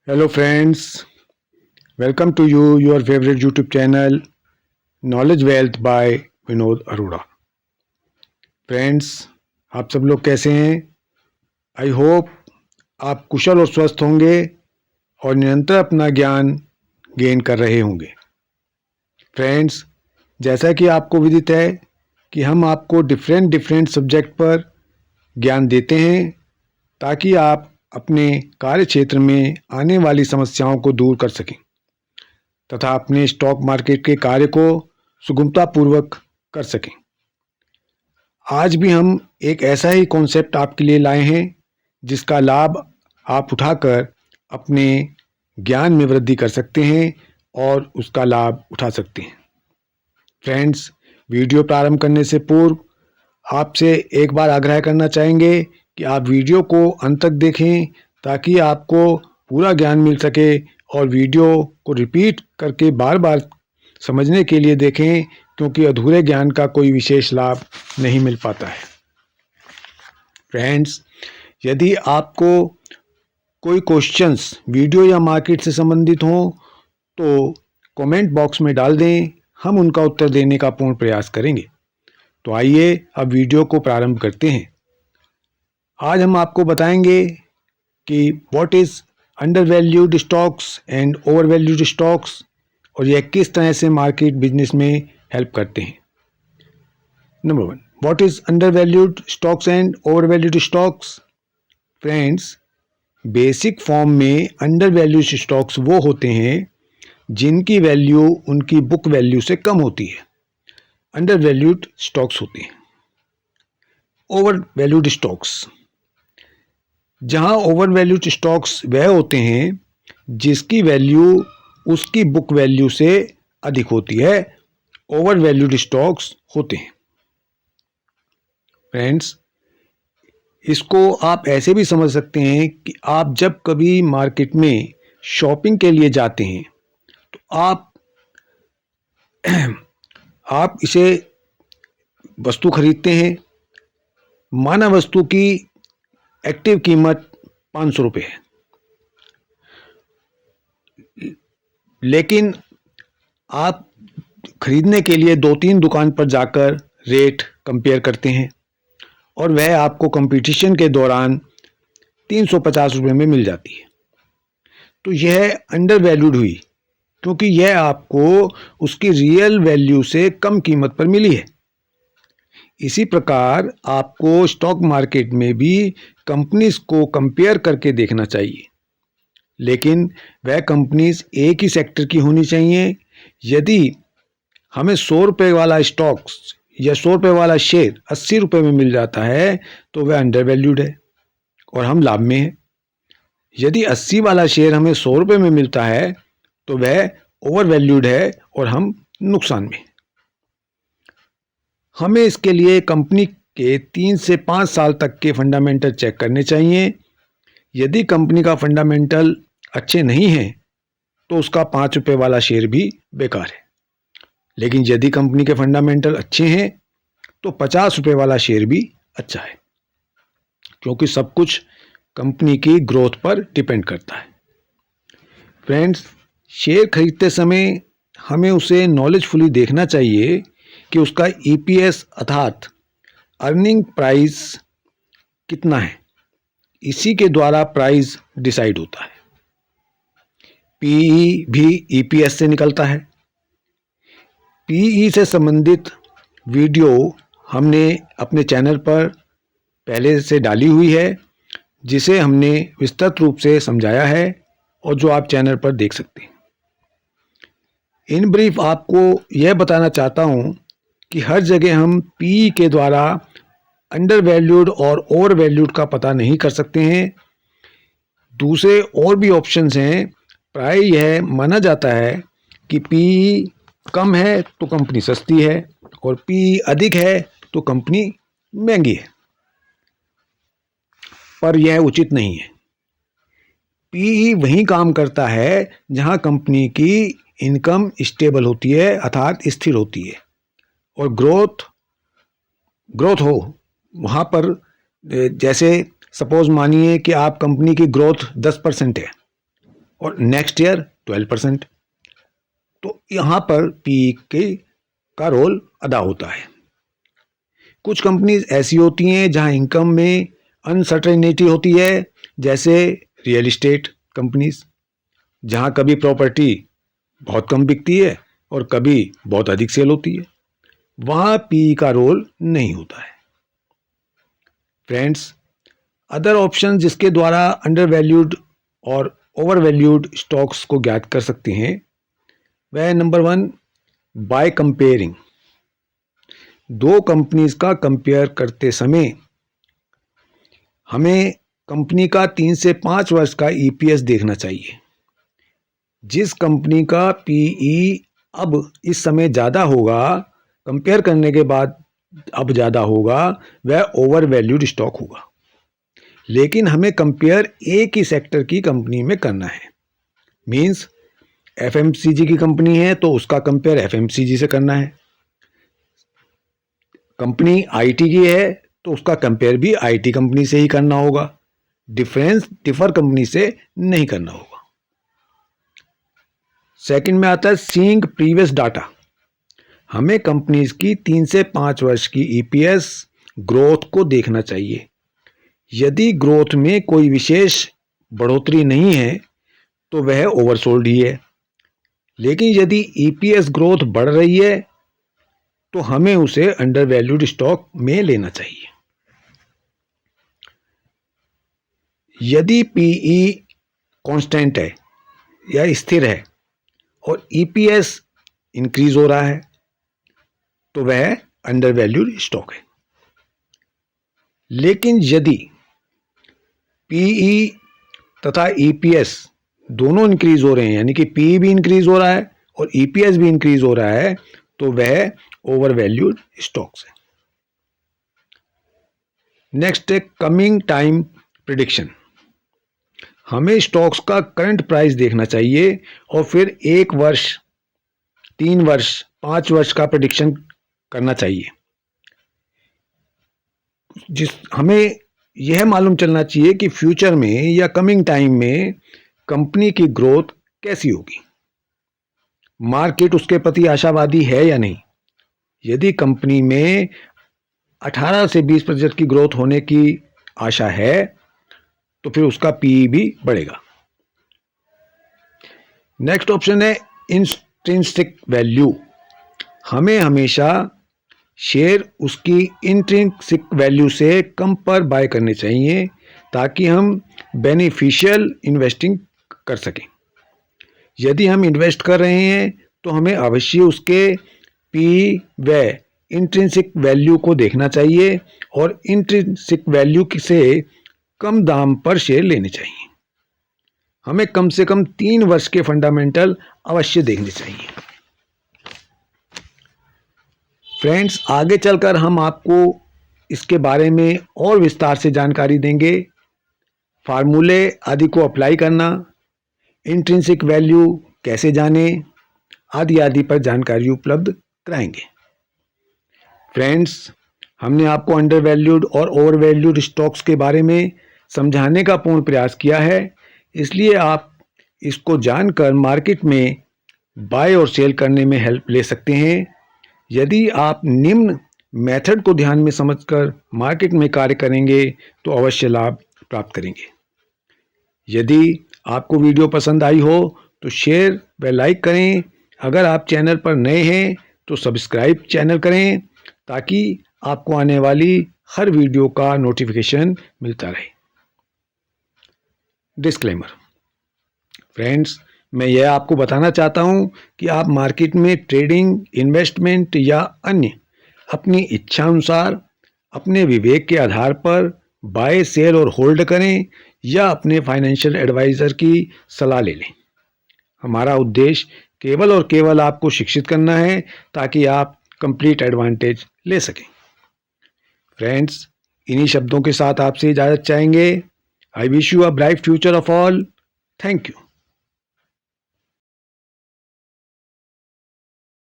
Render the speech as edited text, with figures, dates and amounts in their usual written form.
Hello friends, welcome to your favorite YouTube channel Knowledge Wealth by Vinod Arora. Friends, आप सब लोग कैसे हैं? आई होप आप कुशल और स्वस्थ होंगे और निरंतर अपना ज्ञान गेन कर रहे होंगे। फ्रेंड्स, जैसा कि आपको विदित है कि हम आपको डिफरेंट सब्जेक्ट पर ज्ञान देते हैं ताकि आप अपने कार्य क्षेत्र में आने वाली समस्याओं को दूर कर सकें तथा अपने स्टॉक मार्केट के कार्य को सुगमतापूर्वक कर सकें। आज भी हम एक ऐसा ही कॉन्सेप्ट आपके लिए लाए हैं जिसका लाभ आप उठाकर अपने ज्ञान में वृद्धि कर सकते हैं और उसका लाभ उठा सकते हैं। फ्रेंड्स, वीडियो प्रारंभ करने से पूर्व आपसे एक बार आग्रह करना चाहेंगे कि आप वीडियो को अंत तक देखें ताकि आपको पूरा ज्ञान मिल सके और वीडियो को रिपीट करके बार बार समझने के लिए देखें, क्योंकि अधूरे ज्ञान का कोई विशेष लाभ नहीं मिल पाता है। फ्रेंड्स, यदि आपको कोई क्वेश्चंस वीडियो या मार्केट से संबंधित हो तो कमेंट बॉक्स में डाल दें, हम उनका उत्तर देने का पूर्ण प्रयास करेंगे। तो आइए अब वीडियो को प्रारंभ करते हैं। आज हम आपको बताएंगे कि what is under valued stocks and over valued stocks और यह किस तरह से मार्केट बिजनेस में हेल्प करते हैं। Number 1, what is under valued stocks and over valued stocks. Friends, basic form में अंडर वैल्यूड स्टॉक्स वो होते हैं जिनकी वैल्यू उनकी बुक वैल्यू से कम होती है, अंडर वैल्यूड स्टॉक्स होते हैं। ओवर वैल्यूड स्टॉक्स, जहां ओवर वैल्यूड स्टॉक्स वह होते हैं जिसकी वैल्यू उसकी बुक वैल्यू से अधिक होती है, ओवर वैल्यूड स्टॉक्स होते हैं। फ्रेंड्स, इसको आप ऐसे भी समझ सकते हैं कि आप जब कभी मार्केट में शॉपिंग के लिए जाते हैं तो आप इसे वस्तु खरीदते हैं, माना वस्तु की एक्टिव कीमत 500 रुपये है, लेकिन आप खरीदने के लिए 2-3 दुकान पर जाकर रेट कंपेयर करते हैं और वह आपको कंपटीशन के दौरान 350 रुपये में मिल जाती है। तो यह अंडर वैल्यूड हुई, क्योंकि यह आपको उसकी रियल वैल्यू से कम कीमत पर मिली है। इसी प्रकार आपको स्टॉक मार्केट में भी कंपनीज को कंपेयर करके देखना चाहिए, लेकिन वह कंपनीज एक ही सेक्टर की होनी चाहिए। यदि हमें 100 रुपये वाला स्टॉक्स या 100 रुपये वाला शेयर 80 रुपये में मिल जाता है तो वह अंडर वैल्यूड है और हम लाभ में हैं। यदि 80 वाला शेयर हमें 100 रुपये में मिलता है तो वह ओवर वैल्यूड है और हम नुकसान में। हमें इसके लिए कंपनी के 3 से 5 साल तक के फंडामेंटल चेक करने चाहिए। यदि कंपनी का फंडामेंटल अच्छे नहीं हैं तो उसका 5 रुपये वाला शेयर भी बेकार है, लेकिन यदि कंपनी के फंडामेंटल अच्छे हैं तो 50 रुपये वाला शेयर भी अच्छा है, क्योंकि सब कुछ कंपनी की ग्रोथ पर डिपेंड करता है। फ्रेंड्स, शेयर खरीदते समय हमें उसे नॉलेजफुली देखना चाहिए कि उसका ईपीएस अर्थात अर्निंग प्राइस कितना है। इसी के द्वारा प्राइस डिसाइड होता है। पीई भी ईपीएस से निकलता है। पीई से संबंधित वीडियो हमने अपने चैनल पर पहले से डाली हुई है, जिसे हमने विस्तृत रूप से समझाया है और जो आप चैनल पर देख सकते हैं। इन ब्रीफ आपको यह बताना चाहता हूं कि हर जगह हम पीई के द्वारा अंडर वैल्यूड और ओवर वैल्यूड का पता नहीं कर सकते हैं। दूसरे और भी ऑप्शंस हैं। प्राय यह माना जाता है कि पीई कम है तो कंपनी सस्ती है और पीई अधिक है तो कंपनी महंगी है, पर यह उचित नहीं है। पीई वहीं काम करता है जहां कंपनी की इनकम स्टेबल होती है अर्थात स्थिर होती है और ग्रोथ हो वहाँ पर। जैसे सपोज मानिए कि आप कंपनी की ग्रोथ 10% है और नेक्स्ट ईयर 12%। तो यहाँ पर पी का रोल अदा होता है। कुछ कंपनीज ऐसी होती हैं जहाँ इनकम में अनसर्टेनिटी होती है, जैसे रियल इस्टेट कंपनीज, जहाँ कभी प्रॉपर्टी बहुत कम बिकती है और कभी बहुत अधिक सेल होती है, वहाँ पी का रोल नहीं होता है। फ्रेंड्स, अदर ऑप्शन जिसके द्वारा अंडर वैल्यूड और ओवर वैल्यूड स्टॉक्स को ज्ञात कर सकते हैं वह नंबर 1, बाय कंपेयरिंग। दो कंपनीज का कंपेयर करते समय हमें कंपनी का 3 से 5 वर्ष का ईपीएस देखना चाहिए। जिस कंपनी का पीई अब इस समय ज़्यादा होगा, कंपेयर करने के बाद अब ज़्यादा होगा, वह ओवर वैल्यूड स्टॉक होगा। लेकिन हमें कंपेयर एक ही सेक्टर की कंपनी में करना है। मीन्स एफएमसीजी की कंपनी है तो उसका कंपेयर एफएमसीजी से करना है। कंपनी आईटी की है तो उसका कंपेयर भी आईटी कंपनी से ही करना होगा। डिफर कंपनी से नहीं करना होगा। सेकंड में आता है सीइंग प्रीवियस डाटा। हमें कंपनीज की 3 से 5 वर्ष की ईपीएस ग्रोथ को देखना चाहिए। यदि ग्रोथ में कोई विशेष बढ़ोतरी नहीं है तो वह ओवरसोल्ड ही है। लेकिन यदि ईपीएस ग्रोथ बढ़ रही है तो हमें उसे अंडर वैल्यूड स्टॉक में लेना चाहिए। यदि पीई कांस्टेंट है या स्थिर है और ईपीएस इंक्रीज हो रहा है तो वह अंडर वैल्यूड स्टॉक है। लेकिन यदि पीई तथा ईपीएस दोनों इंक्रीज हो रहे हैं, यानी कि पीई भी इंक्रीज हो रहा है और ईपीएस भी इंक्रीज हो रहा है, तो वह ओवर वैल्यूड स्टॉक्स है। नेक्स्ट है कमिंग टाइम प्रिडिक्शन। हमें स्टॉक्स का करंट प्राइस देखना चाहिए और फिर 1 वर्ष, 3 वर्ष, 5 वर्ष का प्रिडिक्शन करना चाहिए। हमें यह मालूम चलना चाहिए कि फ्यूचर में या कमिंग टाइम में कंपनी की ग्रोथ कैसी होगी, मार्केट उसके प्रति आशावादी है या नहीं। यदि कंपनी में 18 से 20% की ग्रोथ होने की आशा है तो फिर उसका पीई भी बढ़ेगा। नेक्स्ट ऑप्शन है इंट्रिंसिक वैल्यू। हमें हमेशा शेयर उसकी इंट्रिंसिक वैल्यू से कम पर बाय करने चाहिए ताकि हम बेनिफिशियल इन्वेस्टिंग कर सकें। यदि हम इन्वेस्ट कर रहे हैं तो हमें अवश्य उसके पी व इंट्रिंसिक वैल्यू को देखना चाहिए और इंट्रिंसिक वैल्यू से कम दाम पर शेयर लेने चाहिए। हमें कम से कम 3 वर्ष के फंडामेंटल अवश्य देखने चाहिए। फ्रेंड्स, आगे चलकर हम आपको इसके बारे में और विस्तार से जानकारी देंगे। फार्मूले आदि को अप्लाई करना, इंट्रिंसिक वैल्यू कैसे जाने, आदि आदि पर जानकारी उपलब्ध कराएंगे। फ्रेंड्स, हमने आपको अंडर वैल्यूड और ओवर वैल्यूड स्टॉक्स के बारे में समझाने का पूर्ण प्रयास किया है, इसलिए आप इसको जानकर मार्केट में बाय और सेल करने में हेल्प ले सकते हैं। यदि आप निम्न मेथड को ध्यान में समझकर मार्केट में कार्य करेंगे तो अवश्य लाभ प्राप्त करेंगे। यदि आपको वीडियो पसंद आई हो तो शेयर व लाइक करें। अगर आप चैनल पर नए हैं तो सब्सक्राइब चैनल करें ताकि आपको आने वाली हर वीडियो का नोटिफिकेशन मिलता रहे। डिस्क्लेमर। फ्रेंड्स, मैं यह आपको बताना चाहता हूं कि आप मार्केट में ट्रेडिंग, इन्वेस्टमेंट या अन्य अपनी इच्छा अनुसार अपने विवेक के आधार पर बाय, सेल और होल्ड करें या अपने फाइनेंशियल एडवाइज़र की सलाह ले लें। हमारा उद्देश्य केवल और केवल आपको शिक्षित करना है ताकि आप कंप्लीट एडवांटेज ले सकें। फ्रेंड्स, इन्हीं शब्दों के साथ आपसे इजाज़त चाहेंगे। I wish you a bright future of all. Thank you.